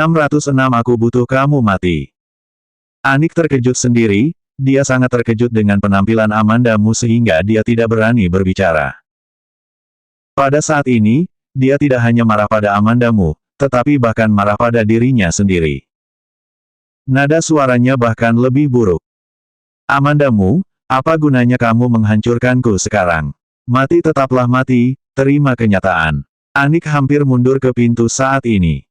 606 Aku butuh kamu mati. Anik terkejut sendiri, dia sangat terkejut dengan penampilan Amandamu sehingga dia tidak berani berbicara. Pada saat ini, dia tidak hanya marah pada Amandamu, tetapi bahkan marah pada dirinya sendiri. Nada suaranya bahkan lebih buruk. Amandamu, apa gunanya kamu menghancurkanku sekarang? Mati tetaplah mati, terima kenyataan. Anik hampir mundur ke pintu saat ini.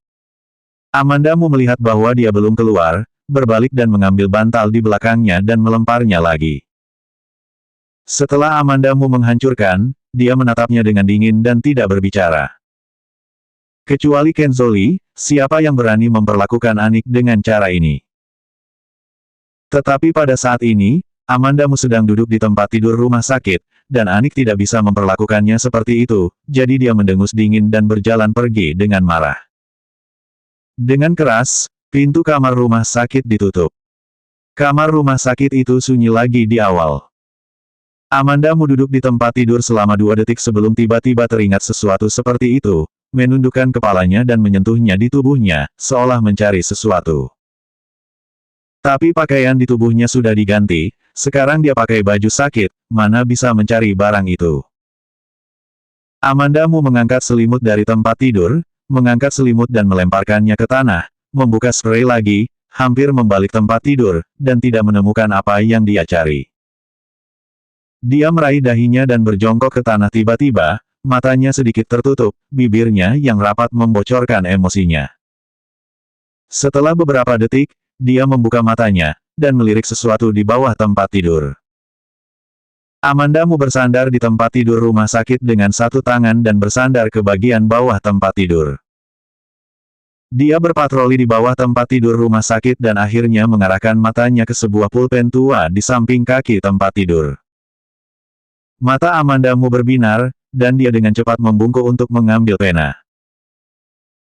Amandamu melihat bahwa dia belum keluar, berbalik dan mengambil bantal di belakangnya dan melemparnya lagi. Setelah Amandamu menghancurkan, dia menatapnya dengan dingin dan tidak berbicara. Kecuali Kenzoli, siapa yang berani memperlakukan Anik dengan cara ini? Tetapi pada saat ini, Amandamu sedang duduk di tempat tidur rumah sakit, dan Anik tidak bisa memperlakukannya seperti itu, jadi dia mendengus dingin dan berjalan pergi dengan marah. Dengan keras, pintu kamar rumah sakit ditutup. Kamar rumah sakit itu sunyi lagi di awal. Amandamu duduk di tempat tidur selama 2 detik sebelum tiba-tiba teringat sesuatu seperti itu, menundukkan kepalanya dan menyentuhnya di tubuhnya, seolah mencari sesuatu. Tapi pakaian di tubuhnya sudah diganti, sekarang dia pakai baju sakit, mana bisa mencari barang itu. Amandamu mengangkat selimut dari tempat tidur, mengangkat selimut dan melemparkannya ke tanah, membuka spray lagi, hampir membalik tempat tidur, dan tidak menemukan apa yang dia cari. Dia meraih dahinya dan berjongkok ke tanah tiba-tiba, matanya sedikit tertutup, bibirnya yang rapat membocorkan emosinya. Setelah beberapa detik, dia membuka matanya, dan melirik sesuatu di bawah tempat tidur. Amandamu bersandar di tempat tidur rumah sakit dengan satu tangan dan bersandar ke bagian bawah tempat tidur. Dia berpatroli di bawah tempat tidur rumah sakit dan akhirnya mengarahkan matanya ke sebuah pulpen tua di samping kaki tempat tidur. Mata Amandamu berbinar, dan dia dengan cepat membungkuk untuk mengambil pena.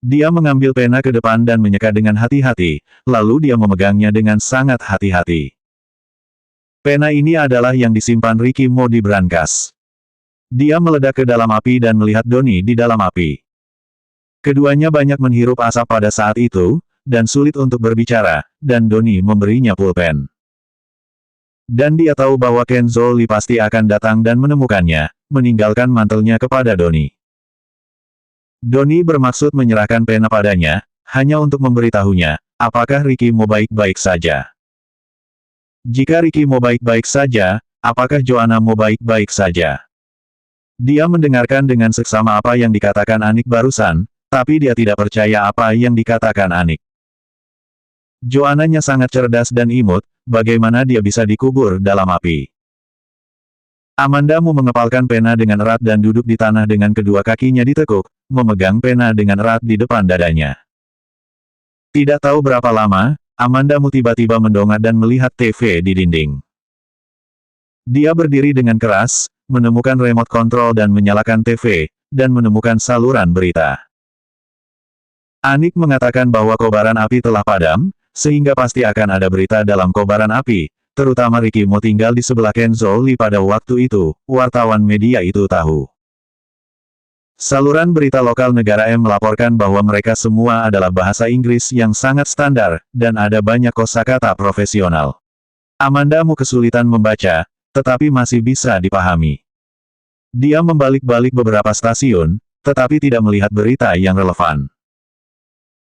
Dia mengambil pena ke depan dan menyeka dengan hati-hati, lalu dia memegangnya dengan sangat hati-hati. Pena ini adalah yang disimpan Ricky Mo di brankas. Dia meledak ke dalam api dan melihat Doni di dalam api. Keduanya banyak menghirup asap pada saat itu, dan sulit untuk berbicara, dan Doni memberinya pulpen. Dan dia tahu bahwa Kenzoli pasti akan datang dan menemukannya, meninggalkan mantelnya kepada Doni. Doni bermaksud menyerahkan pena padanya, hanya untuk memberitahunya, apakah Ricky Mo baik-baik saja. Jika Ricky Mo baik-baik saja, apakah Joanna Mo baik-baik saja? Dia mendengarkan dengan seksama apa yang dikatakan Anik barusan, tapi dia tidak percaya apa yang dikatakan Anik. Joanna-nya sangat cerdas dan imut, bagaimana dia bisa dikubur dalam api? Amandamu mengepalkan pena dengan erat dan duduk di tanah dengan kedua kakinya ditekuk, memegang pena dengan erat di depan dadanya. Tidak tahu berapa lama, Amandamu tiba-tiba mendongak dan melihat TV di dinding. Dia berdiri dengan keras, menemukan remote control dan menyalakan TV, dan menemukan saluran berita. Anik mengatakan bahwa kobaran api telah padam, sehingga pasti akan ada berita dalam kobaran api, terutama Ricky Mo tinggal di sebelah Kenzoli pada waktu itu, wartawan media itu tahu. Saluran berita lokal negara M melaporkan bahwa mereka semua adalah bahasa Inggris yang sangat standar, dan ada banyak kosakata profesional. Amandamu kesulitan membaca, tetapi masih bisa dipahami. Dia membalik-balik beberapa stasiun, tetapi tidak melihat berita yang relevan.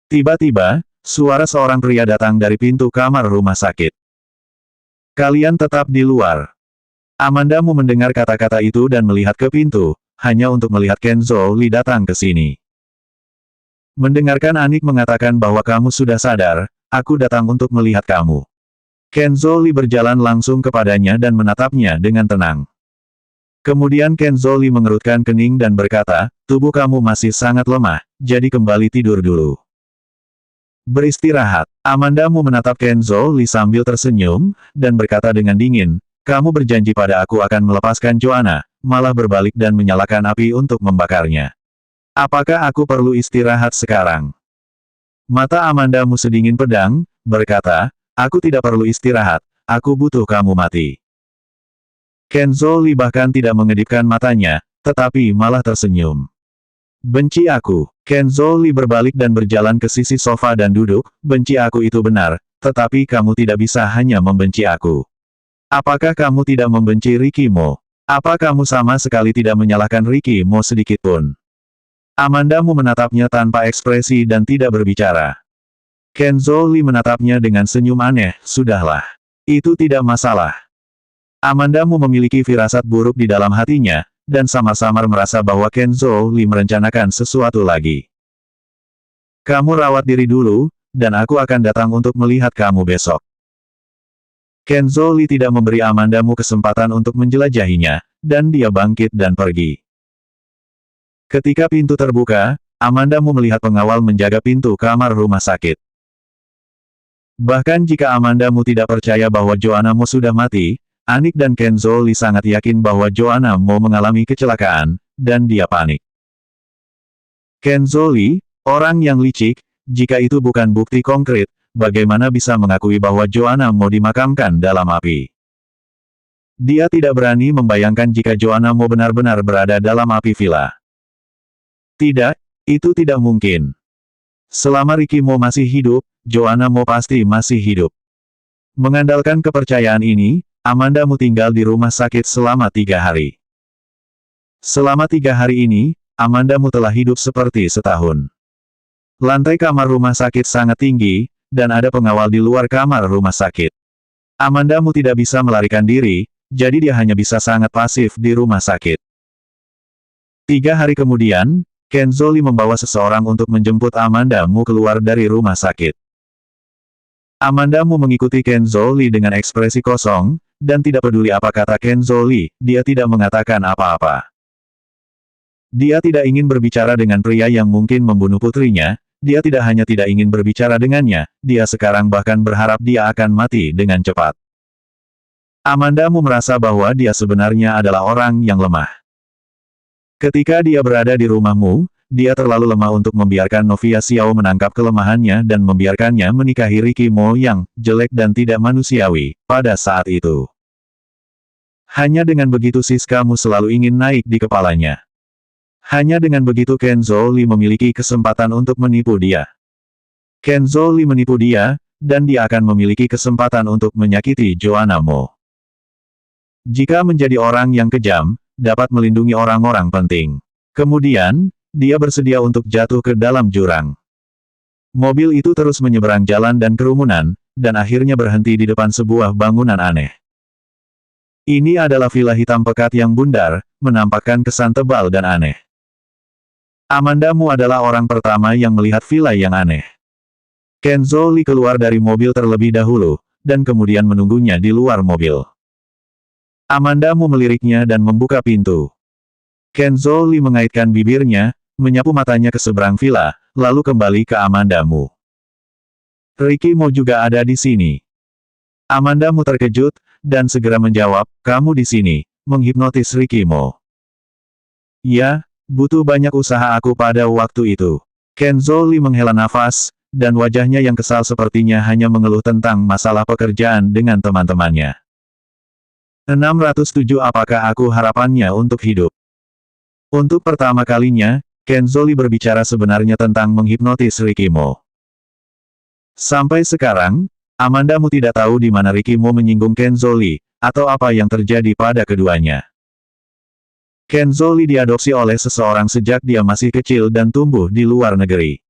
Tiba-tiba, suara seorang pria datang dari pintu kamar rumah sakit. Kalian tetap di luar. Amandamu mendengar kata-kata itu dan melihat ke pintu, hanya untuk melihat Kenzoli datang ke sini. Mendengarkan Anik mengatakan bahwa kamu sudah sadar, aku datang untuk melihat kamu. Kenzoli berjalan langsung kepadanya dan menatapnya dengan tenang. Kemudian Kenzoli mengerutkan kening dan berkata, tubuh kamu masih sangat lemah, jadi kembali tidur dulu. Beristirahat. Amandamu menatap Kenzoli sambil tersenyum, dan berkata dengan dingin, kamu berjanji pada aku akan melepaskan Joanna, malah berbalik dan menyalakan api untuk membakarnya. Apakah aku perlu istirahat sekarang? Mata Amandamu sedingin pedang, berkata, aku tidak perlu istirahat, aku butuh kamu mati. Kenzoli bahkan tidak mengedipkan matanya, tetapi malah tersenyum. Benci aku. Kenzo Lee berbalik dan berjalan ke sisi sofa dan duduk, benci aku itu benar, tetapi kamu tidak bisa hanya membenci aku. Apakah kamu tidak membenci Ricky Mo? Apa kamu sama sekali tidak menyalahkan Ricky Mo sedikitpun? Amandamu menatapnya tanpa ekspresi dan tidak berbicara. Kenzo Lee menatapnya dengan senyum aneh, sudahlah. Itu tidak masalah. Amandamu memiliki firasat buruk di dalam hatinya, dan samar-samar merasa bahwa Kenzo Lee merencanakan sesuatu lagi. Kamu rawat diri dulu, dan aku akan datang untuk melihat kamu besok. Kenzo Lee tidak memberi Amandamu kesempatan untuk menjelajahinya, dan dia bangkit dan pergi. Ketika pintu terbuka, Amandamu melihat pengawal menjaga pintu kamar rumah sakit. Bahkan jika Amandamu tidak percaya bahwa Joanna Mo sudah mati, Anik dan Kenzo Lee sangat yakin bahwa Joanna Mo mengalami kecelakaan, dan dia panik. Kenzo Lee, orang yang licik, jika itu bukan bukti konkret, bagaimana bisa mengakui bahwa Joanna Mo dimakamkan dalam api? Dia tidak berani membayangkan jika Joanna Mo benar-benar berada dalam api villa. Tidak, itu tidak mungkin. Selama Ricky Mo masih hidup, Joanna Mo pasti masih hidup. Mengandalkan kepercayaan ini, Amandamu tinggal di rumah sakit selama 3 hari. Selama 3 hari ini, Amandamu telah hidup seperti setahun. Lantai kamar rumah sakit sangat tinggi, dan ada pengawal di luar kamar rumah sakit. Amandamu tidak bisa melarikan diri, jadi dia hanya bisa sangat pasif di rumah sakit. 3 hari kemudian, Kenzo Lee membawa seseorang untuk menjemput Amandamu keluar dari rumah sakit. Amandamu mengikuti Kenzo Lee dengan ekspresi kosong, dan tidak peduli apa kata Kenzo Lee, dia tidak mengatakan apa-apa. Dia tidak ingin berbicara dengan pria yang mungkin membunuh putrinya, dia tidak hanya tidak ingin berbicara dengannya, dia sekarang bahkan berharap dia akan mati dengan cepat. Amandamu merasa bahwa dia sebenarnya adalah orang yang lemah. Ketika dia berada di rumahmu, dia terlalu lemah untuk membiarkan Novia Xiao menangkap kelemahannya dan membiarkannya menikahi Ricky Mo yang jelek dan tidak manusiawi pada saat itu. Hanya dengan begitu Siskamu selalu ingin naik di kepalanya. Hanya dengan begitu Kenzo Lee memiliki kesempatan untuk menipu dia. Kenzo Lee menipu dia, dan dia akan memiliki kesempatan untuk menyakiti Joanna Mo. Jika menjadi orang yang kejam, dapat melindungi orang-orang penting. Kemudian, dia bersedia untuk jatuh ke dalam jurang. Mobil itu terus menyeberang jalan dan kerumunan, dan akhirnya berhenti di depan sebuah bangunan aneh. Ini adalah villa hitam pekat yang bundar, menampakkan kesan tebal dan aneh. Amandamu adalah orang pertama yang melihat villa yang aneh. Kenzo Lee keluar dari mobil terlebih dahulu, dan kemudian menunggunya di luar mobil. Amandamu meliriknya dan membuka pintu. Kenzo Lee mengaitkan bibirnya, menyapu matanya ke seberang villa, lalu kembali ke Amandamu. Ricky Mo juga ada di sini. Amandamu terkejut, dan segera menjawab, kamu di sini, menghipnotis Ricky Mo. Ya, butuh banyak usaha aku pada waktu itu. Kenzo Lee menghela nafas, dan wajahnya yang kesal sepertinya hanya mengeluh tentang masalah pekerjaan dengan teman-temannya. 607 Apakah aku harapannya untuk hidup? Untuk pertama kalinya, Kenzo Lee berbicara sebenarnya tentang menghipnotis Ricky Mo. Sampai sekarang, Amandamu tidak tahu di mana Ricky Mo menyinggung Kenzo Lee, atau apa yang terjadi pada keduanya. Kenzo Lee diadopsi oleh seseorang sejak dia masih kecil dan tumbuh di luar negeri.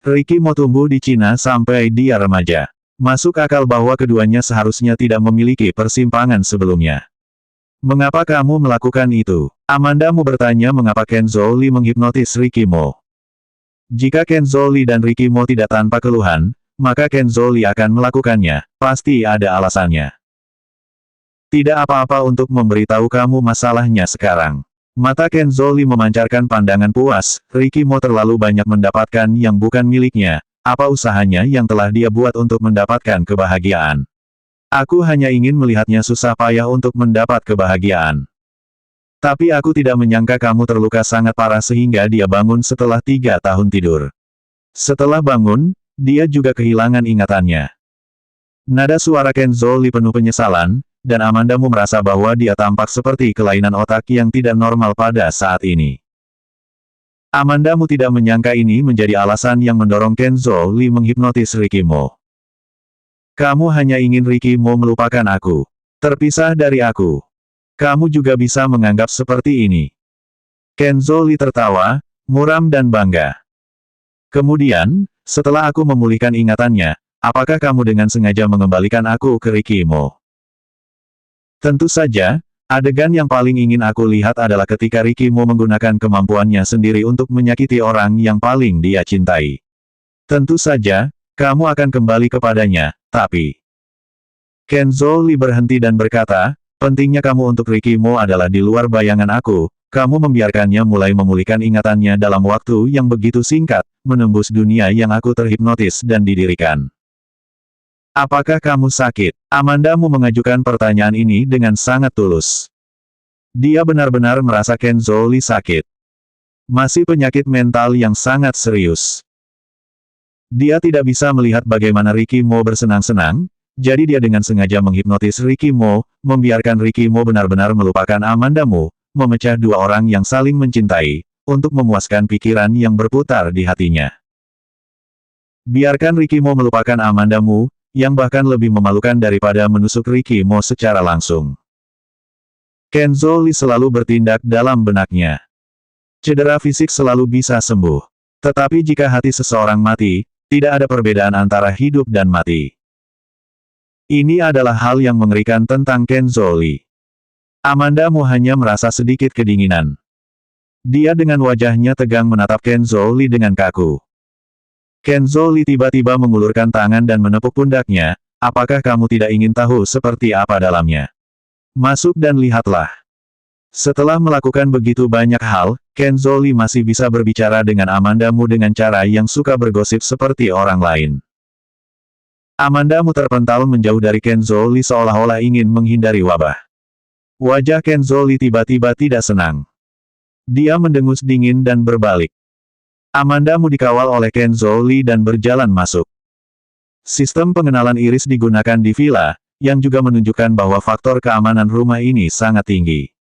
Ricky Mo tumbuh di Cina sampai dia remaja. Masuk akal bahwa keduanya seharusnya tidak memiliki persimpangan sebelumnya. Mengapa kamu melakukan itu? Amandamu bertanya mengapa Kenzo Lee menghipnotis Ricky Mo. Jika Kenzo Lee dan Ricky Mo tidak tanpa keluhan, maka Kenzo Lee akan melakukannya, pasti ada alasannya. Tidak apa-apa untuk memberitahu kamu masalahnya sekarang. Mata Kenzo Lee memancarkan pandangan puas, Ricky Mo terlalu banyak mendapatkan yang bukan miliknya. Apa usahanya yang telah dia buat untuk mendapatkan kebahagiaan? Aku hanya ingin melihatnya susah payah untuk mendapat kebahagiaan. Tapi aku tidak menyangka kamu terluka sangat parah sehingga dia bangun setelah 3 tahun tidur. Setelah bangun, dia juga kehilangan ingatannya. Nada suara Kenzo Lee penuh penyesalan, dan Amandamu merasa bahwa dia tampak seperti kelainan otak yang tidak normal pada saat ini. Amandamu tidak menyangka ini menjadi alasan yang mendorong Kenzo Lee menghipnotis Ricky Mo. Kamu hanya ingin Ricky Mo melupakan aku. Terpisah dari aku. Kamu juga bisa menganggap seperti ini. Kenzo Lee tertawa, muram dan bangga. Kemudian, setelah aku memulihkan ingatannya, apakah kamu dengan sengaja mengembalikan aku ke Ricky Mo? Tentu saja, adegan yang paling ingin aku lihat adalah ketika Ricky Mo menggunakan kemampuannya sendiri untuk menyakiti orang yang paling dia cintai. Tentu saja, kamu akan kembali kepadanya, tapi... Kenzo Lee berhenti dan berkata, pentingnya kamu untuk Ricky Mo adalah di luar bayangan aku, kamu membiarkannya mulai memulihkan ingatannya dalam waktu yang begitu singkat, menembus dunia yang aku terhipnotis dan didirikan. Apakah kamu sakit? Amandamu mengajukan pertanyaan ini dengan sangat tulus. Dia benar-benar merasa Kenzo Lee sakit. Masih penyakit mental yang sangat serius. Dia tidak bisa melihat bagaimana Ricky Mo bersenang-senang, jadi dia dengan sengaja menghipnotis Ricky Mo, membiarkan Ricky Mo benar-benar melupakan Amandamu, memecah dua orang yang saling mencintai, untuk memuaskan pikiran yang berputar di hatinya. Biarkan Ricky Mo melupakan Amandamu, yang bahkan lebih memalukan daripada menusuk Ricky Mo secara langsung. Kenzo Lee selalu bertindak dalam benaknya. Cedera fisik selalu bisa sembuh. Tetapi jika hati seseorang mati, tidak ada perbedaan antara hidup dan mati. Ini adalah hal yang mengerikan tentang Kenzo Lee. Amandamu hanya merasa sedikit kedinginan. Dia dengan wajahnya tegang menatap Kenzo Lee dengan kaku. Kenzo Lee tiba-tiba mengulurkan tangan dan menepuk pundaknya, apakah kamu tidak ingin tahu seperti apa dalamnya? Masuk dan lihatlah. Setelah melakukan begitu banyak hal, Kenzo Lee masih bisa berbicara dengan Amandamu dengan cara yang suka bergosip seperti orang lain. Amandamu terpental menjauh dari Kenzo Lee seolah-olah ingin menghindari wabah. Wajah Kenzo Lee tiba-tiba tidak senang. Dia mendengus dingin dan berbalik. Amandamu dikawal oleh Kenzo Lee dan berjalan masuk. Sistem pengenalan iris digunakan di villa, yang juga menunjukkan bahwa faktor keamanan rumah ini sangat tinggi.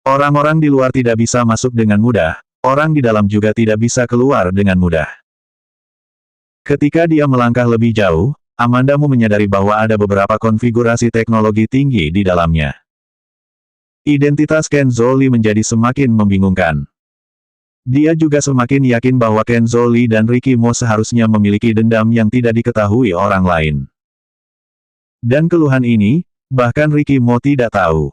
Orang-orang di luar tidak bisa masuk dengan mudah, orang di dalam juga tidak bisa keluar dengan mudah. Ketika dia melangkah lebih jauh, Amandamu menyadari bahwa ada beberapa konfigurasi teknologi tinggi di dalamnya. Identitas Kenzo Lee menjadi semakin membingungkan. Dia juga semakin yakin bahwa Kenzo Lee dan Ricky Mo seharusnya memiliki dendam yang tidak diketahui orang lain. Dan keluhan ini, bahkan Ricky Mo tidak tahu.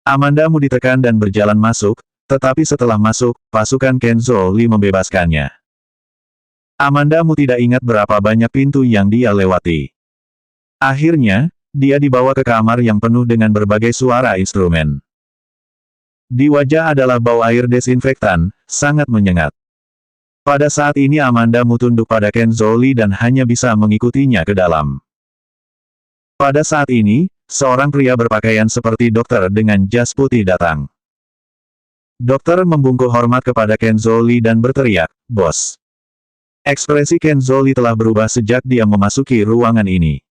Amandamu ditekan dan berjalan masuk, tetapi setelah masuk, pasukan Kenzo Lee membebaskannya. Amandamu tidak ingat berapa banyak pintu yang dia lewati. Akhirnya, dia dibawa ke kamar yang penuh dengan berbagai suara instrumen. Di wajah adalah bau air desinfektan, sangat menyengat. Pada saat ini Amandamu tunduk pada Kenzo Lee dan hanya bisa mengikutinya ke dalam. Pada saat ini, seorang pria berpakaian seperti dokter dengan jas putih datang. Dokter membungkuk hormat kepada Kenzo Lee dan berteriak, "Bos." Ekspresi Kenzo Lee telah berubah sejak dia memasuki ruangan ini.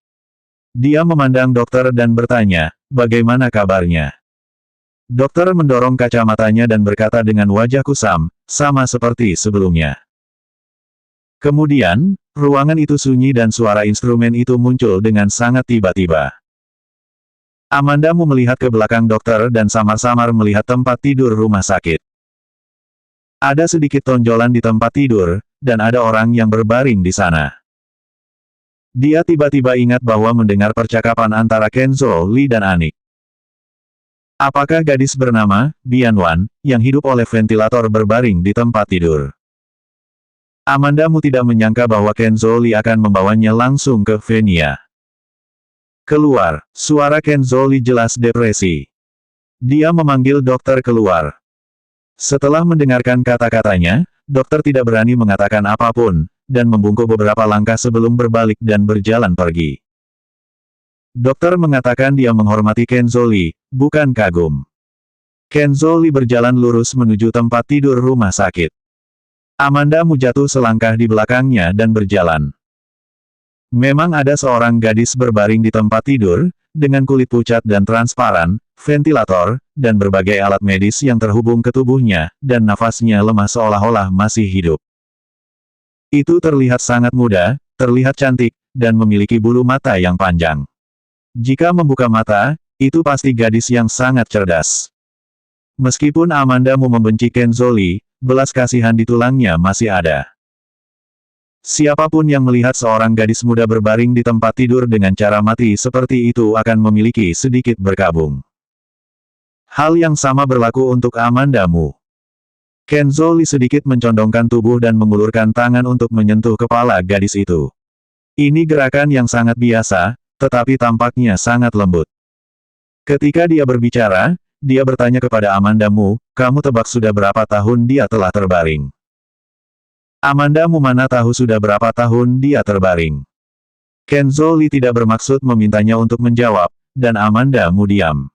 Dia memandang dokter dan bertanya, "Bagaimana kabarnya?" Dokter mendorong kacamatanya dan berkata dengan wajah kusam, sama seperti sebelumnya. Kemudian, ruangan itu sunyi dan suara instrumen itu muncul dengan sangat tiba-tiba. Amandamu melihat ke belakang dokter dan samar-samar melihat tempat tidur rumah sakit. Ada sedikit tonjolan di tempat tidur, dan ada orang yang berbaring di sana. Dia tiba-tiba ingat bahwa mendengar percakapan antara Kenzo Lee dan Anik. Apakah gadis bernama Bianwan, yang hidup oleh ventilator berbaring di tempat tidur? Amandamu tidak menyangka bahwa Kenzo Lee akan membawanya langsung ke Venia. Keluar, suara Kenzo Lee jelas depresi. Dia memanggil dokter keluar. Setelah mendengarkan kata-katanya, dokter tidak berani mengatakan apapun, dan membungkuk beberapa langkah sebelum berbalik dan berjalan pergi. Dokter mengatakan dia menghormati Kenzo Lee, bukan kagum. Kenzo Lee berjalan lurus menuju tempat tidur rumah sakit. Amandamu jatuh selangkah di belakangnya dan berjalan. Memang ada seorang gadis berbaring di tempat tidur, dengan kulit pucat dan transparan, ventilator, dan berbagai alat medis yang terhubung ke tubuhnya, dan nafasnya lemah seolah-olah masih hidup. Itu terlihat sangat muda, terlihat cantik, dan memiliki bulu mata yang panjang. Jika membuka mata, itu pasti gadis yang sangat cerdas. Meskipun Amandamu membenci Kenzo Lee, belas kasihan di tulangnya masih ada. Siapapun yang melihat seorang gadis muda berbaring di tempat tidur dengan cara mati seperti itu akan memiliki sedikit berkabung. Hal yang sama berlaku untuk Amandamu. Kenzo Lee sedikit mencondongkan tubuh dan mengulurkan tangan untuk menyentuh kepala gadis itu. Ini gerakan yang sangat biasa, tetapi tampaknya sangat lembut. Ketika dia berbicara, dia bertanya kepada Amandamu, kamu tebak sudah berapa tahun dia telah terbaring? Amandamu mana tahu sudah berapa tahun dia terbaring. Kenzo Lee tidak bermaksud memintanya untuk menjawab, dan Amandamu diam.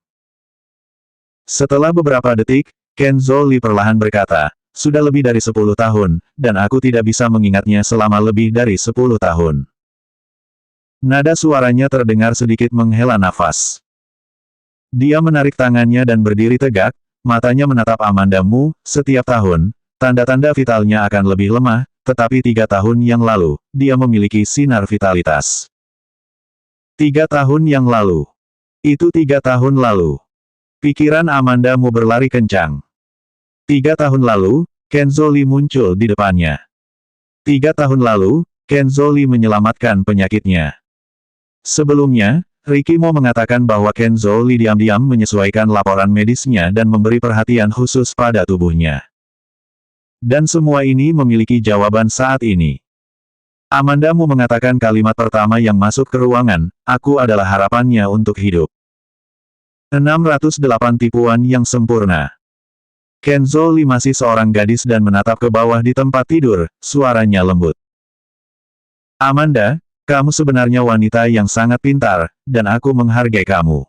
Setelah beberapa detik, Kenzo Lee perlahan berkata, sudah lebih dari 10 tahun, dan aku tidak bisa mengingatnya selama lebih dari 10 tahun. Nada suaranya terdengar sedikit menghela nafas. Dia menarik tangannya dan berdiri tegak, matanya menatap Amandamu, setiap tahun, tanda-tanda vitalnya akan lebih lemah, tetapi 3 tahun yang lalu, dia memiliki sinar vitalitas. 3 tahun yang lalu. Itu 3 tahun lalu. Pikiran Amandamu berlari kencang. 3 tahun lalu, Kenzo Lee muncul di depannya. 3 tahun lalu, Kenzo Lee menyelamatkan penyakitnya. Sebelumnya, Ricky Mo mengatakan bahwa Kenzo Lee diam-diam menyesuaikan laporan medisnya dan memberi perhatian khusus pada tubuhnya. Dan semua ini memiliki jawaban saat ini. Amandamu mengatakan kalimat pertama yang masuk ke ruangan, aku adalah harapannya untuk hidup. 608 tipuan yang sempurna. Kenzo Lee masih seorang gadis dan menatap ke bawah di tempat tidur, suaranya lembut. Amanda, kamu sebenarnya wanita yang sangat pintar, dan aku menghargai kamu.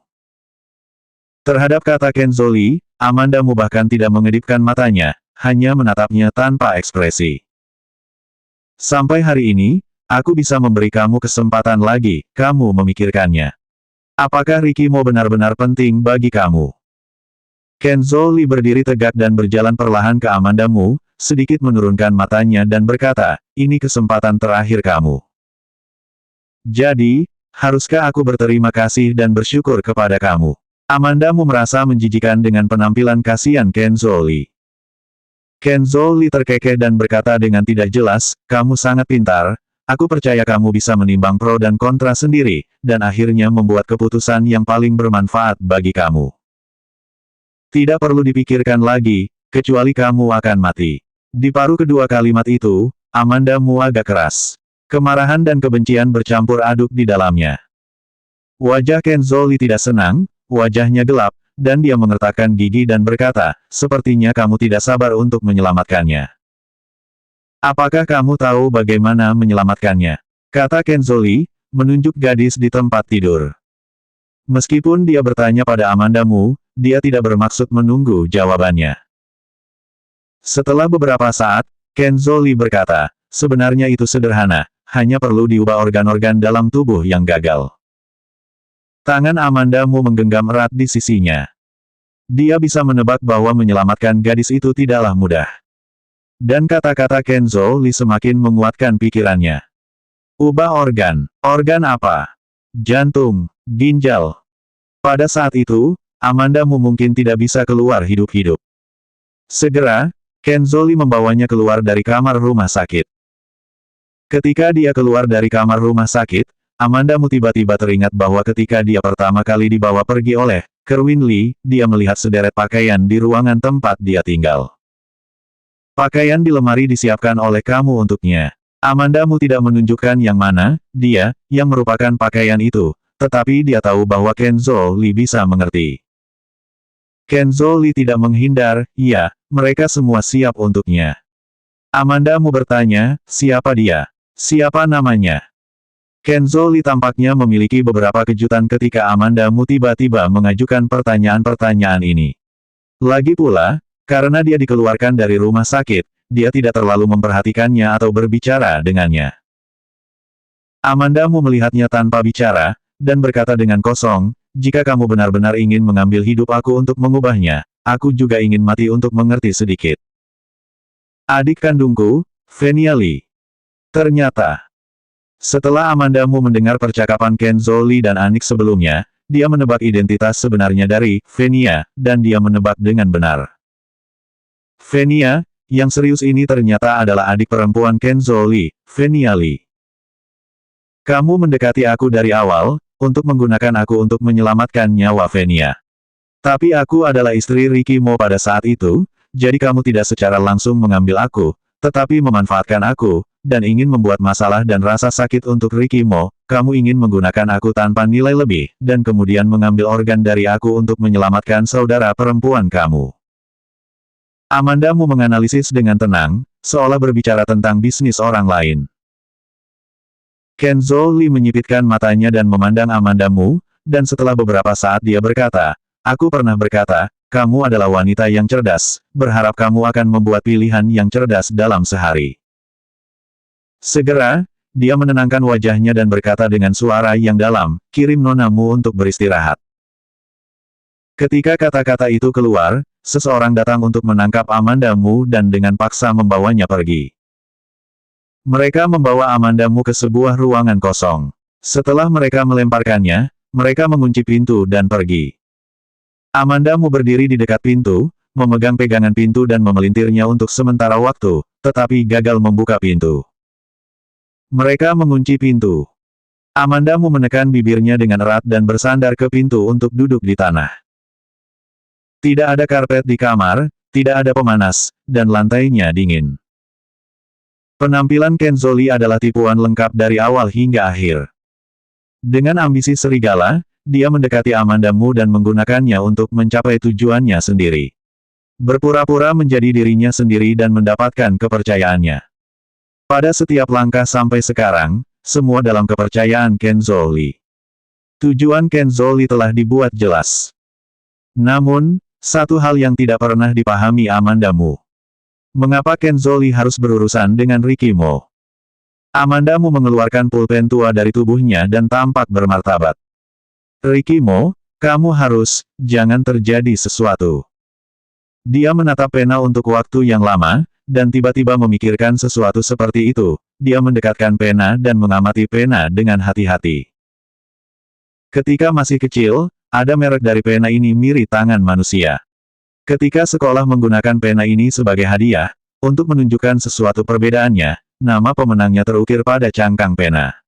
Terhadap kata Kenzo Lee, Amandamu bahkan tidak mengedipkan matanya, hanya menatapnya tanpa ekspresi. Sampai hari ini, aku bisa memberi kamu kesempatan lagi, kamu memikirkannya. Apakah Ricky Mo benar-benar penting bagi kamu? Kenzo Lee berdiri tegak dan berjalan perlahan ke Amandamu, sedikit menurunkan matanya dan berkata, ini kesempatan terakhir kamu. Jadi, haruskah aku berterima kasih dan bersyukur kepada kamu? Amandamu merasa menjijikan dengan penampilan kasihan Kenzo Lee. Kenzo Lee terkekeh dan berkata dengan tidak jelas, kamu sangat pintar, aku percaya kamu bisa menimbang pro dan kontra sendiri, dan akhirnya membuat keputusan yang paling bermanfaat bagi kamu. Tidak perlu dipikirkan lagi, kecuali kamu akan mati. Di paruh kedua kalimat itu, Amandamu agak keras. Kemarahan dan kebencian bercampur aduk di dalamnya. Wajah Kenzo Lee tidak senang, wajahnya gelap, dan dia mengertakkan gigi dan berkata, sepertinya kamu tidak sabar untuk menyelamatkannya. Apakah kamu tahu bagaimana menyelamatkannya? Kata Kenzo Lee, menunjuk gadis di tempat tidur. Meskipun dia bertanya pada Amandamu, dia tidak bermaksud menunggu jawabannya. Setelah beberapa saat, Kenzo Lee berkata, sebenarnya itu sederhana, hanya perlu diubah organ-organ dalam tubuh yang gagal. Tangan Amandamu menggenggam erat di sisinya. Dia bisa menebak bahwa menyelamatkan gadis itu tidaklah mudah. Dan kata-kata Kenzo Lee semakin menguatkan pikirannya. Ubah organ. Organ apa? Jantung, ginjal. Pada saat itu, Amandamu mungkin tidak bisa keluar hidup-hidup. Segera, Kenzo Lee membawanya keluar dari kamar rumah sakit. Ketika dia keluar dari kamar rumah sakit, Amandamu tiba-tiba teringat bahwa ketika dia pertama kali dibawa pergi oleh Kerwin Lee, dia melihat sederet pakaian di ruangan tempat dia tinggal. Pakaian di lemari disiapkan oleh kamu untuknya. Amandamu tidak menunjukkan yang mana, dia, yang merupakan pakaian itu, tetapi dia tahu bahwa Kenzo Lee bisa mengerti. Kenzo Lee tidak menghindar, ya, mereka semua siap untuknya. Amandamu bertanya, siapa dia? Siapa namanya? Kenzo Lee tampaknya memiliki beberapa kejutan ketika Amandamu tiba-tiba mengajukan pertanyaan-pertanyaan ini. Lagi pula, karena dia dikeluarkan dari rumah sakit, dia tidak terlalu memperhatikannya atau berbicara dengannya. Amandamu melihatnya tanpa bicara, dan berkata dengan kosong, jika kamu benar-benar ingin mengambil hidup aku untuk mengubahnya, aku juga ingin mati untuk mengerti sedikit. Adik kandungku, Venia Lee. Ternyata, setelah Amandamu mendengar percakapan Kenzo Lee dan Anik sebelumnya, dia menebak identitas sebenarnya dari Venia, dan dia menebak dengan benar. Venia, yang serius ini ternyata adalah adik perempuan Kenzo Lee, Venia Lee. Kamu mendekati aku dari awal, untuk menggunakan aku untuk menyelamatkan nyawa Venia. Tapi aku adalah istri Ricky Mo pada saat itu, jadi kamu tidak secara langsung mengambil aku, tetapi memanfaatkan aku, dan ingin membuat masalah dan rasa sakit untuk Ricky Mo, kamu ingin menggunakan aku tanpa nilai lebih, dan kemudian mengambil organ dari aku untuk menyelamatkan saudara perempuan kamu. Amandamu menganalisis dengan tenang, seolah berbicara tentang bisnis orang lain. Kenzo Lee menyipitkan matanya dan memandang Amandamu, dan setelah beberapa saat dia berkata, aku pernah berkata, kamu adalah wanita yang cerdas, berharap kamu akan membuat pilihan yang cerdas dalam sehari. Segera, dia menenangkan wajahnya dan berkata dengan suara yang dalam, kirim nonamu untuk beristirahat. Ketika kata-kata itu keluar, seseorang datang untuk menangkap Amandamu dan dengan paksa membawanya pergi. Mereka membawa Amandamu ke sebuah ruangan kosong. Setelah mereka melemparkannya, mereka mengunci pintu dan pergi. Amandamu berdiri di dekat pintu, memegang pegangan pintu dan memelintirnya untuk sementara waktu, tetapi gagal membuka pintu. Mereka mengunci pintu. Amandamu menekan bibirnya dengan erat dan bersandar ke pintu untuk duduk di tanah. Tidak ada karpet di kamar, tidak ada pemanas, dan lantainya dingin. Penampilan Kenzo Lee adalah tipuan lengkap dari awal hingga akhir. Dengan ambisi serigala, dia mendekati Amandamu dan menggunakannya untuk mencapai tujuannya sendiri. Berpura-pura menjadi dirinya sendiri dan mendapatkan kepercayaannya. Pada setiap langkah sampai sekarang, semua dalam kepercayaan Kenzo Lee. Tujuan Kenzo Lee telah dibuat jelas. Namun, satu hal yang tidak pernah dipahami Amandamu. Mengapa Kenzo Lee harus berurusan dengan Ricky Mo? Amandamu mengeluarkan pulpen tua dari tubuhnya dan tampak bermartabat. Ricky Mo, kamu harus, jangan terjadi sesuatu. Dia menatap pena untuk waktu yang lama, dan tiba-tiba memikirkan sesuatu seperti itu, dia mendekatkan pena dan mengamati pena dengan hati-hati. Ketika masih kecil, ada merek dari pena ini mirip tangan manusia. Ketika sekolah menggunakan pena ini sebagai hadiah, untuk menunjukkan sesuatu perbedaannya, nama pemenangnya terukir pada cangkang pena.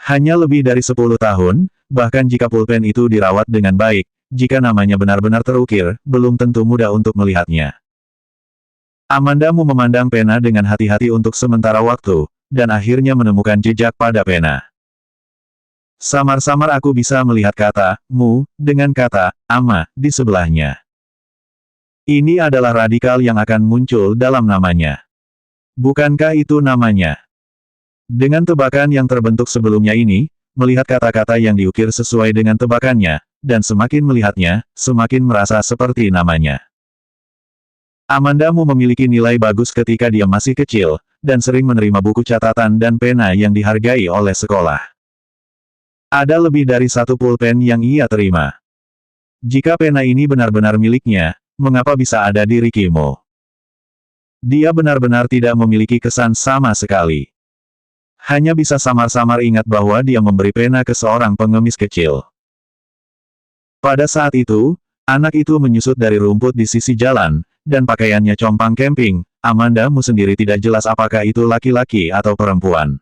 Hanya lebih dari 10 tahun, bahkan jika pulpen itu dirawat dengan baik, jika namanya benar-benar terukir, belum tentu mudah untuk melihatnya. Amandamu memandang pena dengan hati-hati untuk sementara waktu, dan akhirnya menemukan jejak pada pena. Samar-samar aku bisa melihat kata, mu, dengan kata, ama, di sebelahnya. Ini adalah radikal yang akan muncul dalam namanya. Bukankah itu namanya? Dengan tebakan yang terbentuk sebelumnya ini, melihat kata-kata yang diukir sesuai dengan tebakannya, dan semakin melihatnya, semakin merasa seperti namanya. Amandamu memiliki nilai bagus ketika dia masih kecil, dan sering menerima buku catatan dan pena yang dihargai oleh sekolah. Ada lebih dari satu pulpen yang ia terima. Jika pena ini benar-benar miliknya, mengapa bisa ada di Ricky Mo? Dia benar-benar tidak memiliki kesan sama sekali. Hanya bisa samar-samar ingat bahwa dia memberi pena ke seorang pengemis kecil. Pada saat itu, anak itu menyusut dari rumput di sisi jalan, dan pakaiannya compang camping. Amandamu sendiri tidak jelas apakah itu laki-laki atau perempuan.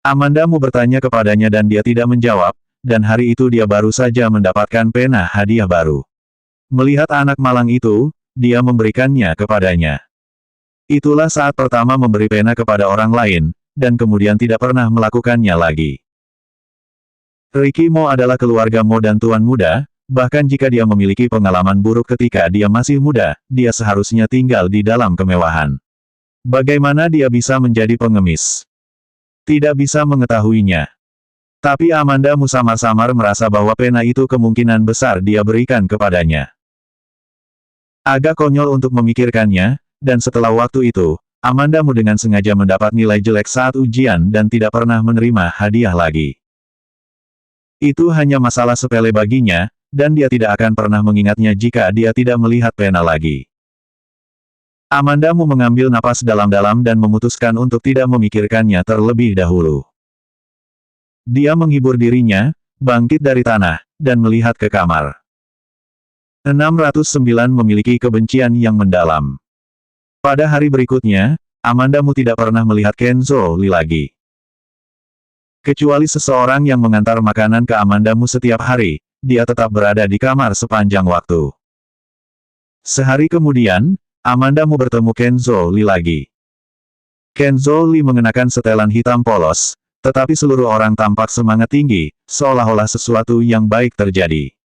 Amandamu bertanya kepadanya dan dia tidak menjawab, dan hari itu dia baru saja mendapatkan pena hadiah baru. Melihat anak malang itu, dia memberikannya kepadanya. Itulah saat pertama memberi pena kepada orang lain, dan kemudian tidak pernah melakukannya lagi. Ricky Mo adalah keluarga Mo dan tuan muda, bahkan jika dia memiliki pengalaman buruk ketika dia masih muda, dia seharusnya tinggal di dalam kemewahan. Bagaimana dia bisa menjadi pengemis? Tidak bisa mengetahuinya. Tapi Amandamu samar-samar merasa bahwa pena itu kemungkinan besar dia berikan kepadanya. Agak konyol untuk memikirkannya, dan setelah waktu itu, Amandamu dengan sengaja mendapat nilai jelek saat ujian dan tidak pernah menerima hadiah lagi. Itu hanya masalah sepele baginya, dan dia tidak akan pernah mengingatnya jika dia tidak melihat pena lagi. Amandamu mengambil napas dalam-dalam dan memutuskan untuk tidak memikirkannya terlebih dahulu. Dia menghibur dirinya, bangkit dari tanah, dan melihat ke kamar. 609 memiliki kebencian yang mendalam. Pada hari berikutnya, Amandamu tidak pernah melihat Kenzo Lee lagi. Kecuali seseorang yang mengantar makanan ke Amandamu setiap hari, dia tetap berada di kamar sepanjang waktu. Sehari kemudian, Amandamu bertemu Kenzo Lee lagi. Kenzo Lee mengenakan setelan hitam polos, tetapi seluruh orang tampak semangat tinggi, seolah-olah sesuatu yang baik terjadi.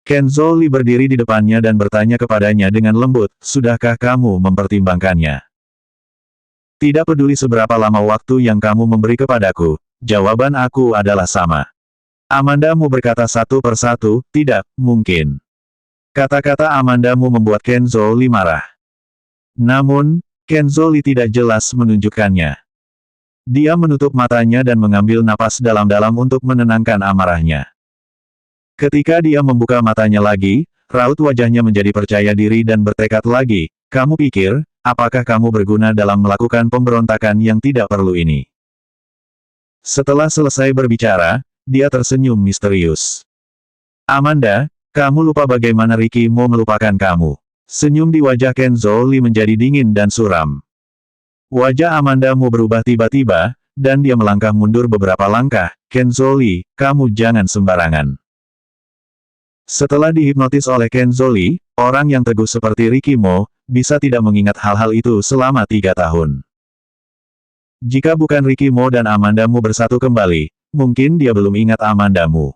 Kenzo Lee berdiri di depannya dan bertanya kepadanya dengan lembut, "Sudahkah kamu mempertimbangkannya?" "Tidak peduli seberapa lama waktu yang kamu memberi kepadaku, jawaban aku adalah sama." Amandamu berkata satu persatu, "Tidak, mungkin." Kata-kata Amandamu membuat Kenzo Lee marah. Namun, Kenzo Lee tidak jelas menunjukkannya. Dia menutup matanya dan mengambil napas dalam-dalam untuk menenangkan amarahnya. Ketika dia membuka matanya lagi, raut wajahnya menjadi percaya diri dan bertekad lagi. "Kamu pikir, apakah kamu berguna dalam melakukan pemberontakan yang tidak perlu ini?" Setelah selesai berbicara, dia tersenyum misterius. "Amanda, kamu lupa bagaimana Ricky mau melupakan kamu." Senyum di wajah Kenzo Lee menjadi dingin dan suram. Wajah Amandamu berubah tiba-tiba, dan dia melangkah mundur beberapa langkah. "Kenzo Lee, kamu jangan sembarangan." Setelah dihipnotis oleh Kenzo Lee, orang yang teguh seperti Ricky Mo, bisa tidak mengingat hal-hal itu selama 3 tahun. Jika bukan Ricky Mo dan Amandamu bersatu kembali, mungkin dia belum ingat Amandamu.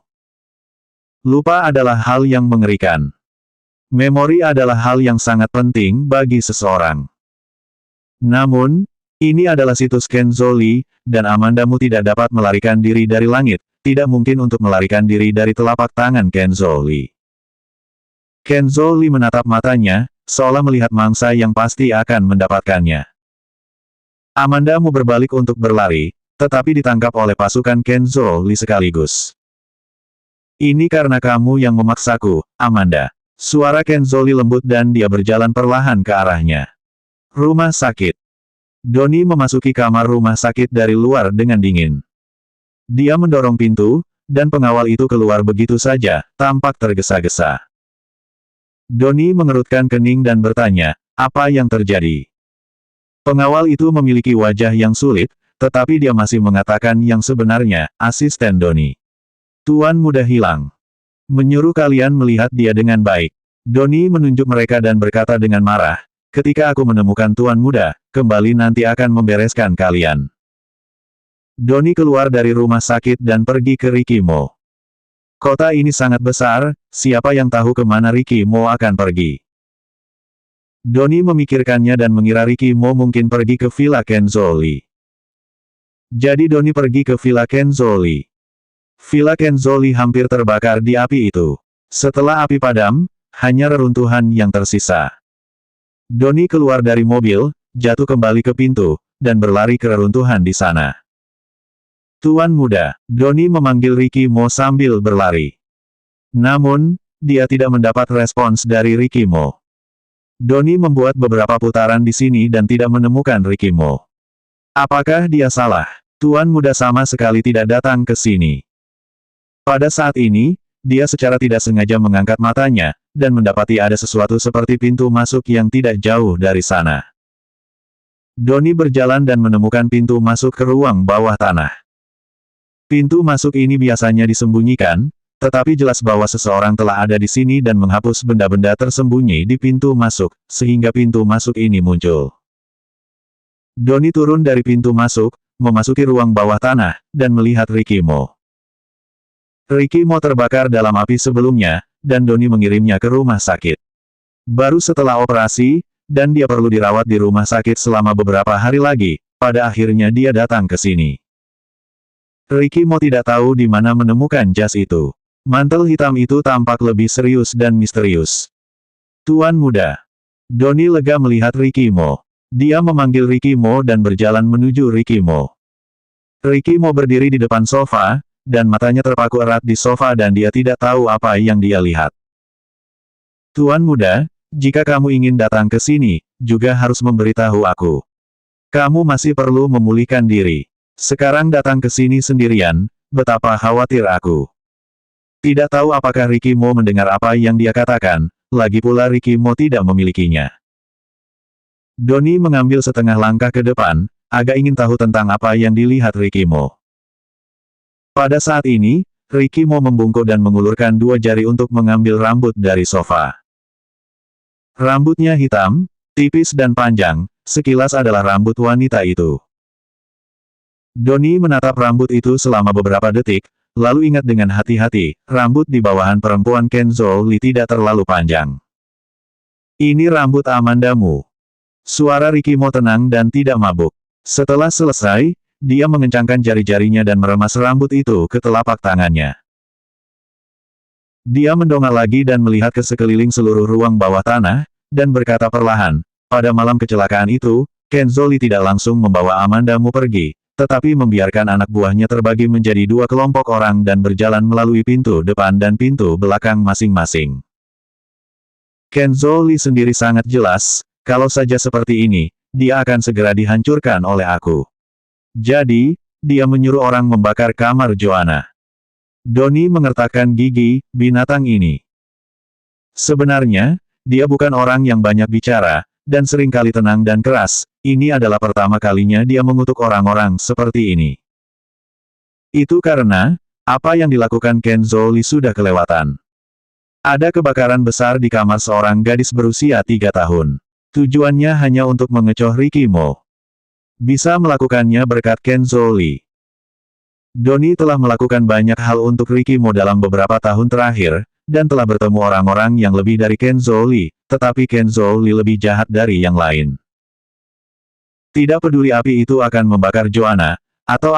Lupa adalah hal yang mengerikan. Memori adalah hal yang sangat penting bagi seseorang. Namun, ini adalah situs Kenzo Lee, dan Amandamu tidak dapat melarikan diri dari langit, tidak mungkin untuk melarikan diri dari telapak tangan Kenzo Lee. Kenzo Lee menatap matanya, seolah melihat mangsa yang pasti akan mendapatkannya. Amandamu berbalik untuk berlari, tetapi ditangkap oleh pasukan Kenzo Lee sekaligus. "Ini karena kamu yang memaksaku, Amanda." Suara Kenzo Lee lembut dan dia berjalan perlahan ke arahnya. Rumah sakit. Donnie memasuki kamar rumah sakit dari luar dengan dingin. Dia mendorong pintu, dan pengawal itu keluar begitu saja, tampak tergesa-gesa. Donnie mengerutkan kening dan bertanya, "Apa yang terjadi?" Pengawal itu memiliki wajah yang sulit, tetapi dia masih mengatakan yang sebenarnya, "Asisten Donnie. Tuan muda hilang. Menyuruh kalian melihat dia dengan baik." Donnie menunjuk mereka dan berkata dengan marah, "Ketika aku menemukan Tuan muda, kembali nanti akan membereskan kalian." Donnie keluar dari rumah sakit dan pergi ke Ricky Mo. Kota ini sangat besar, siapa yang tahu kemana Ricky Mo akan pergi. Donnie memikirkannya dan mengira Ricky Mo mungkin pergi ke Villa Kenzo Lee. Jadi Donnie pergi ke Villa Kenzo Lee. Villa Kenzo Lee hampir terbakar di api itu. Setelah api padam, hanya reruntuhan yang tersisa. Donnie keluar dari mobil, jatuh kembali ke pintu, dan berlari ke reruntuhan di sana. "Tuan muda," Donnie memanggil Ricky Mo sambil berlari. Namun, dia tidak mendapat respons dari Ricky Mo. Donnie membuat beberapa putaran di sini dan tidak menemukan Ricky Mo. Apakah dia salah? Tuan muda sama sekali tidak datang ke sini. Pada saat ini, dia secara tidak sengaja mengangkat matanya, dan mendapati ada sesuatu seperti pintu masuk yang tidak jauh dari sana. Donnie berjalan dan menemukan pintu masuk ke ruang bawah tanah. Pintu masuk ini biasanya disembunyikan, tetapi jelas bahwa seseorang telah ada di sini dan menghapus benda-benda tersembunyi di pintu masuk, sehingga pintu masuk ini muncul. Donnie turun dari pintu masuk, memasuki ruang bawah tanah, dan melihat Ricky Mo. Ricky Mo terbakar dalam api sebelumnya, dan Donnie mengirimnya ke rumah sakit. Baru setelah operasi, dan dia perlu dirawat di rumah sakit selama beberapa hari lagi, pada akhirnya dia datang ke sini. Ricky Mo tidak tahu di mana menemukan jas itu. Mantel hitam itu tampak lebih serius dan misterius. "Tuan muda." Donnie lega melihat Ricky Mo. Dia memanggil Ricky Mo dan berjalan menuju Ricky Mo. Ricky Mo berdiri di depan sofa, dan matanya terpaku erat di sofa dan dia tidak tahu apa yang dia lihat. Tuan muda, jika kamu ingin datang ke sini, juga harus memberitahu aku. Kamu masih perlu memulihkan diri. Sekarang datang ke sini sendirian, betapa khawatir aku. Tidak tahu apakah Ricky Mo mendengar apa yang dia katakan, lagi pula Ricky Mo tidak memilikinya. Donnie mengambil setengah langkah ke depan, agak ingin tahu tentang apa yang dilihat Ricky Mo. Pada saat ini, Ricky Mo membungkuk dan mengulurkan dua jari untuk mengambil rambut dari sofa. Rambutnya hitam, tipis dan panjang, sekilas adalah rambut wanita itu. Donnie menatap rambut itu selama beberapa detik, lalu ingat dengan hati-hati, rambut di bawahan perempuan Kenzo Lee tidak terlalu panjang. Ini rambut Amandamu. Suara Ricky Mo tenang dan tidak mabuk. Setelah selesai, dia mengencangkan jari-jarinya dan meremas rambut itu ke telapak tangannya. Dia mendongak lagi dan melihat ke sekeliling seluruh ruang bawah tanah, dan berkata perlahan, pada malam kecelakaan itu, Kenzo Lee tidak langsung membawa Amandamu pergi, tetapi membiarkan anak buahnya terbagi menjadi dua kelompok orang dan berjalan melalui pintu depan dan pintu belakang masing-masing. Kenzo Lee sendiri sangat jelas, kalau saja seperti ini, dia akan segera dihancurkan oleh aku. Jadi, dia menyuruh orang membakar kamar Joanna. Donnie mengertakkan gigi, binatang ini. Sebenarnya, dia bukan orang yang banyak bicara, dan seringkali tenang dan keras, ini adalah pertama kalinya dia mengutuk orang-orang seperti ini. Itu karena, apa yang dilakukan Kenzo Lee sudah kelewatan. Ada kebakaran besar di kamar seorang gadis berusia 3 tahun. Tujuannya hanya untuk mengecoh Ricky Mo. Bisa melakukannya berkat Kenzo Lee. Donnie telah melakukan banyak hal untuk Ricky Mo dalam beberapa tahun terakhir, dan telah bertemu orang-orang yang lebih dari Kenzo Lee, tetapi Kenzo Lee lebih jahat dari yang lain. Tidak peduli api itu akan membakar Joanna, atau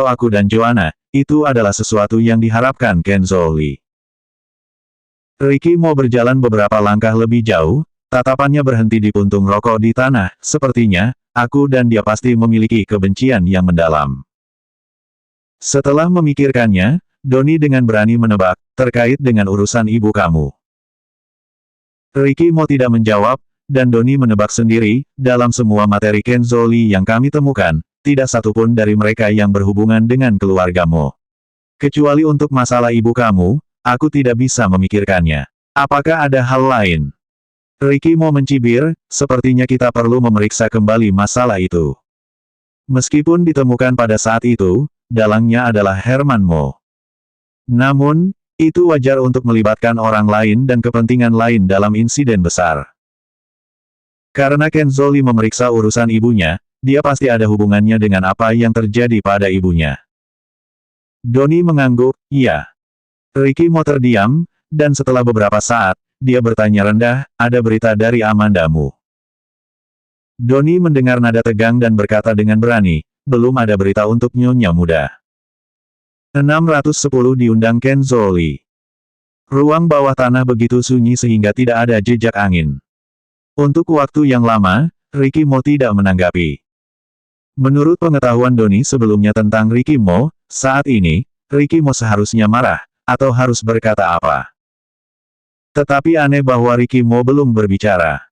aku dan Joanna, itu adalah sesuatu yang diharapkan Kenzo Lee. Ricky Mo berjalan beberapa langkah lebih jauh, tatapannya berhenti di puntung rokok di tanah, sepertinya, aku dan dia pasti memiliki kebencian yang mendalam. Setelah memikirkannya, Donnie dengan berani menebak, terkait dengan urusan ibu kamu. Ricky Mo tidak menjawab, dan Donnie menebak sendiri, dalam semua materi Kenzo Lee yang kami temukan, tidak satupun dari mereka yang berhubungan dengan keluargamu. Kecuali untuk masalah ibu kamu, aku tidak bisa memikirkannya. Apakah ada hal lain? Ricky Mo mencibir, sepertinya kita perlu memeriksa kembali masalah itu. Meskipun ditemukan pada saat itu, dalangnya adalah Herman Mo. Namun, itu wajar untuk melibatkan orang lain dan kepentingan lain dalam insiden besar. Karena Kenzo Lee memeriksa urusan ibunya, dia pasti ada hubungannya dengan apa yang terjadi pada ibunya. Donnie mengangguk, iya. Ricky Mo terdiam, dan setelah beberapa saat, dia bertanya rendah, ada berita dari Amandamu. Donnie mendengar nada tegang dan berkata dengan berani, belum ada berita untuk Nyonya Muda. 610 diundang Kenzo Lee. Ruang bawah tanah begitu sunyi sehingga tidak ada jejak angin. Untuk waktu yang lama, Ricky Mo tidak menanggapi. Menurut pengetahuan Donnie sebelumnya tentang Ricky Mo, saat ini, Ricky Mo seharusnya marah, atau harus berkata apa. Tetapi aneh bahwa Ricky Mo belum berbicara.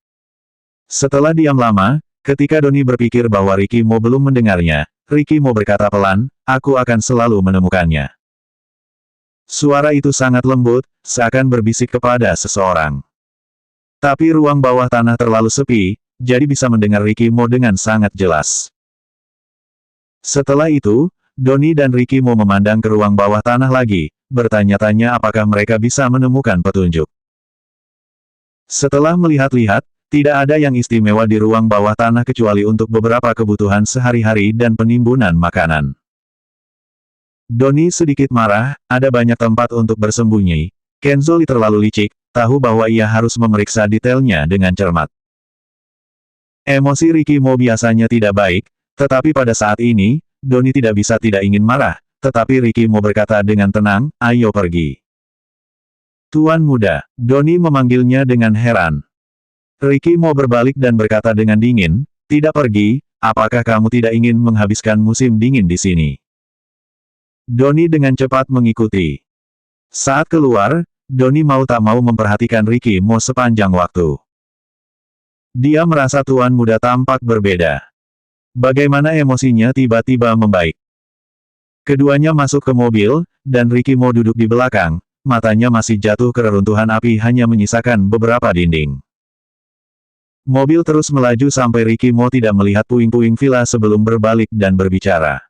Setelah diam lama, ketika Donnie berpikir bahwa Ricky Mo belum mendengarnya, Ricky Mo berkata pelan, aku akan selalu menemukannya. Suara itu sangat lembut, seakan berbisik kepada seseorang. Tapi ruang bawah tanah terlalu sepi, jadi bisa mendengar Ricky Mo dengan sangat jelas. Setelah itu, Donnie dan Ricky Mo memandang ke ruang bawah tanah lagi, bertanya-tanya apakah mereka bisa menemukan petunjuk. Setelah melihat-lihat, tidak ada yang istimewa di ruang bawah tanah kecuali untuk beberapa kebutuhan sehari-hari dan penimbunan makanan. Donnie sedikit marah, ada banyak tempat untuk bersembunyi. Kenzo Lee terlalu licik, tahu bahwa ia harus memeriksa detailnya dengan cermat. Emosi Ricky Mo biasanya tidak baik, tetapi pada saat ini, Donnie tidak bisa tidak ingin marah, tetapi Ricky Mo berkata dengan tenang, ayo pergi. Tuan muda, Donnie memanggilnya dengan heran. Ricky Mo berbalik dan berkata dengan dingin, tidak pergi, apakah kamu tidak ingin menghabiskan musim dingin di sini? Doni dengan cepat mengikuti. Saat keluar, Doni mau tak mau memperhatikan Ricky Mo sepanjang waktu. Dia merasa tuan muda tampak berbeda. Bagaimana emosinya tiba-tiba membaik. Keduanya masuk ke mobil, dan Ricky Mo duduk di belakang, matanya masih jatuh ke reruntuhan api hanya menyisakan beberapa dinding. Mobil terus melaju sampai Ricky Mo tidak melihat puing-puing villa sebelum berbalik dan berbicara.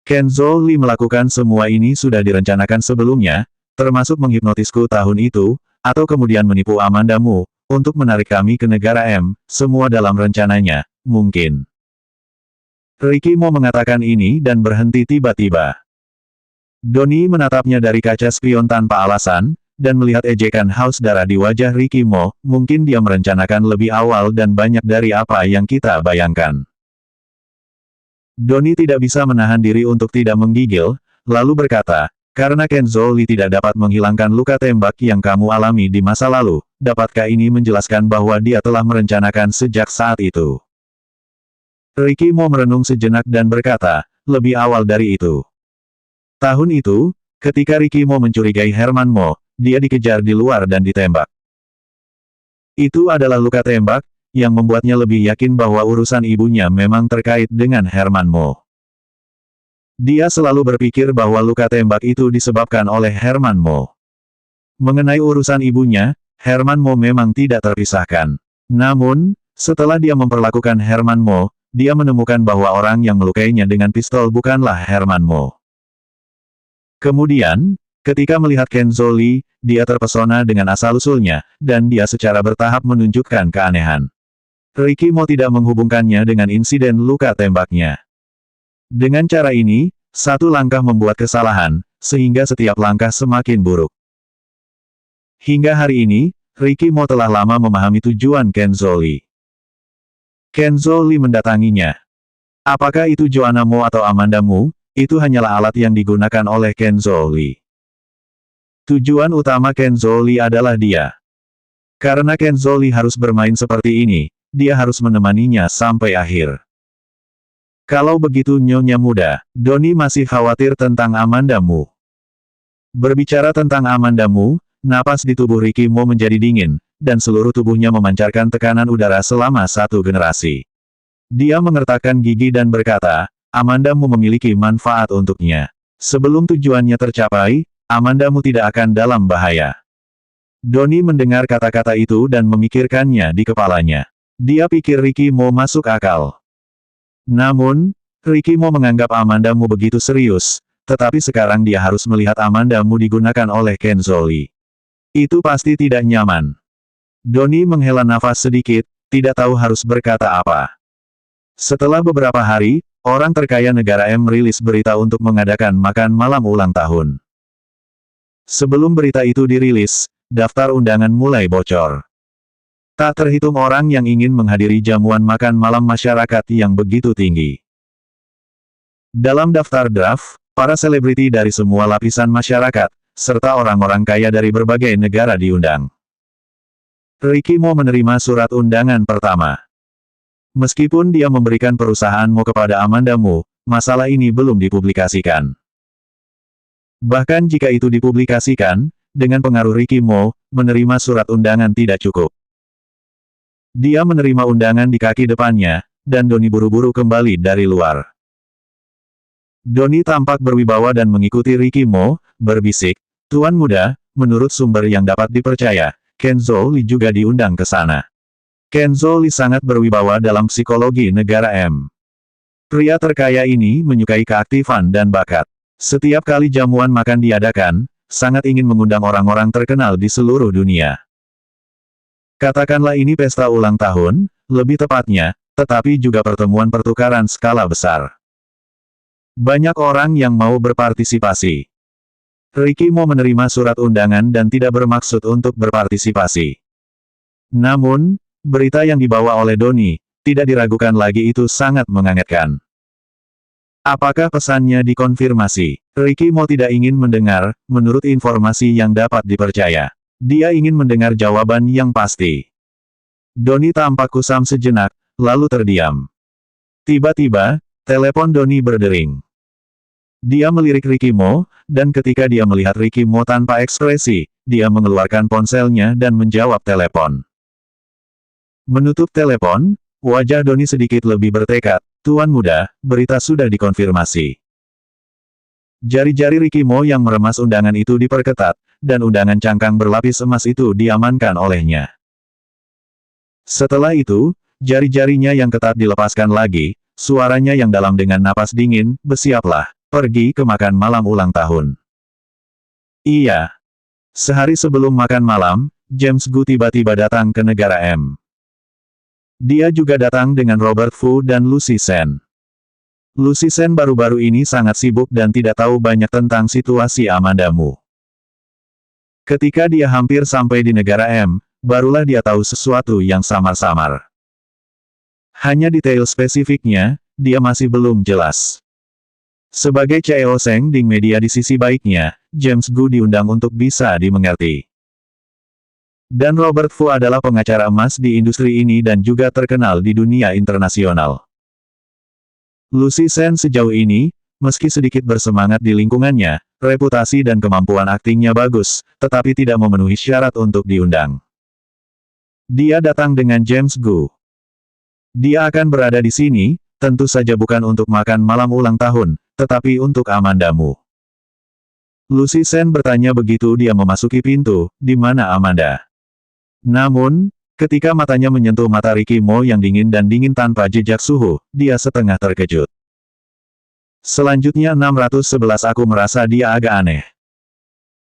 Kenzo Lee melakukan semua ini sudah direncanakan sebelumnya, termasuk menghipnotisku tahun itu, atau kemudian menipu Amanda Mu, untuk menarik kami ke negara M, semua dalam rencananya, mungkin. Ricky Mo mengatakan ini dan berhenti tiba-tiba. Doni menatapnya dari kaca spion tanpa alasan, dan melihat ejekan haus darah di wajah Ricky Mo, mungkin dia merencanakan lebih awal dan banyak dari apa yang kita bayangkan. Doni tidak bisa menahan diri untuk tidak menggigil, lalu berkata, karena Kenzo Lee tidak dapat menghilangkan luka tembak yang kamu alami di masa lalu, dapatkah ini menjelaskan bahwa dia telah merencanakan sejak saat itu? Ricky Mo merenung sejenak dan berkata, lebih awal dari itu. Tahun itu, ketika Ricky Mo mencurigai Herman Mo, dia dikejar di luar dan ditembak. Itu adalah luka tembak, yang membuatnya lebih yakin bahwa urusan ibunya memang terkait dengan Herman Mo. Dia selalu berpikir bahwa luka tembak itu disebabkan oleh Herman Mo. Mengenai urusan ibunya, Herman Mo memang tidak terpisahkan. Namun, setelah dia memperlakukan Herman Mo, dia menemukan bahwa orang yang melukainya dengan pistol bukanlah Herman Mo. Kemudian, ketika melihat Kenzo Lee, dia terpesona dengan asal-usulnya, dan dia secara bertahap menunjukkan keanehan. Ricky Mo tidak menghubungkannya dengan insiden luka tembaknya. Dengan cara ini, satu langkah membuat kesalahan, sehingga setiap langkah semakin buruk. Hingga hari ini, Ricky Mo telah lama memahami tujuan Kenzo Lee. Kenzo Lee mendatanginya. Apakah itu Joanna Mo atau Amanda Mu, itu hanyalah alat yang digunakan oleh Kenzo Lee. Tujuan utama Kenzo Lee adalah dia. Karena Kenzo Lee harus bermain seperti ini, dia harus menemaninya sampai akhir. Kalau begitu Nyonya Muda, Doni masih khawatir tentang Amanda Mu. Berbicara tentang Amanda Mu, napas di tubuh Ricky Mo menjadi dingin, dan seluruh tubuhnya memancarkan tekanan udara selama satu generasi. Dia mengertakkan gigi dan berkata, Amanda Mu memiliki manfaat untuknya. Sebelum tujuannya tercapai, Amanda Mu tidak akan dalam bahaya. Doni mendengar kata-kata itu dan memikirkannya di kepalanya. Dia pikir Ricky Mo masuk akal. Namun, Ricky Mo menganggap Amanda Mu begitu serius, tetapi sekarang dia harus melihat Amanda Mu digunakan oleh Kenzo Lee. Itu pasti tidak nyaman. Doni menghela nafas sedikit, tidak tahu harus berkata apa. Setelah beberapa hari, orang terkaya negara M merilis berita untuk mengadakan makan malam ulang tahun. Sebelum berita itu dirilis, daftar undangan mulai bocor. Tak terhitung orang yang ingin menghadiri jamuan makan malam masyarakat yang begitu tinggi. Dalam daftar draft, para selebriti dari semua lapisan masyarakat, serta orang-orang kaya dari berbagai negara diundang. Ricky Mo menerima surat undangan pertama. Meskipun dia memberikan perusahaan Mo kepada Amanda Mu, masalah ini belum dipublikasikan. Bahkan jika itu dipublikasikan, dengan pengaruh Ricky Mo, menerima surat undangan tidak cukup. Dia menerima undangan di kaki depannya, dan Doni buru-buru kembali dari luar. Doni tampak berwibawa dan mengikuti Ricky Mo, berbisik, Tuan Muda, menurut sumber yang dapat dipercaya, Kenzo Lee juga diundang ke sana. Kenzo Lee sangat berwibawa dalam psikologi negara M. Pria terkaya ini menyukai keaktifan dan bakat. Setiap kali jamuan makan diadakan, sangat ingin mengundang orang-orang terkenal di seluruh dunia. Katakanlah ini pesta ulang tahun, lebih tepatnya, tetapi juga pertemuan pertukaran skala besar. Banyak orang yang mau berpartisipasi. Ricky Mo menerima surat undangan dan tidak bermaksud untuk berpartisipasi. Namun, berita yang dibawa oleh Doni, tidak diragukan lagi itu sangat mengagetkan. Apakah pesannya dikonfirmasi? Ricky Mo tidak ingin mendengar, menurut informasi yang dapat dipercaya. Dia ingin mendengar jawaban yang pasti. Doni tampak kusam sejenak, lalu terdiam. Tiba-tiba, telepon Doni berdering. Dia melirik Ricky Mo, dan ketika dia melihat Ricky Mo tanpa ekspresi, dia mengeluarkan ponselnya dan menjawab telepon. Menutup telepon, wajah Doni sedikit lebih bertekad. Tuan muda, berita sudah dikonfirmasi. Jari-jari Ricky Mo yang meremas undangan itu diperketat, dan undangan cangkang berlapis emas itu diamankan olehnya. Setelah itu, jari-jarinya yang ketat dilepaskan lagi, suaranya yang dalam dengan napas dingin, bersiaplah, pergi ke makan malam ulang tahun. Iya. Sehari sebelum makan malam, James Gu tiba-tiba datang ke negara M. Dia juga datang dengan Robert Fu dan Lucy Sen. Lucy Sen baru-baru ini sangat sibuk dan tidak tahu banyak tentang situasi Amanda Mu. Ketika dia hampir sampai di negara M, barulah dia tahu sesuatu yang samar-samar. Hanya detail spesifiknya, dia masih belum jelas. Sebagai CEO Seng Ding Media di sisi baiknya, James Gu diundang untuk bisa dimengerti. Dan Robert Fu adalah pengacara emas di industri ini dan juga terkenal di dunia internasional. Lucy Sen sejauh ini, meski sedikit bersemangat di lingkungannya, reputasi dan kemampuan aktingnya bagus, tetapi tidak memenuhi syarat untuk diundang. Dia datang dengan James Gu. Dia akan berada di sini, tentu saja bukan untuk makan malam ulang tahun, tetapi untuk Amanda Mu. Lucy Sen bertanya begitu dia memasuki pintu, di mana Amanda. Namun, ketika matanya menyentuh mata Ricky Mo yang dingin dan dingin tanpa jejak suhu, dia setengah terkejut. Selanjutnya 611 aku merasa dia agak aneh.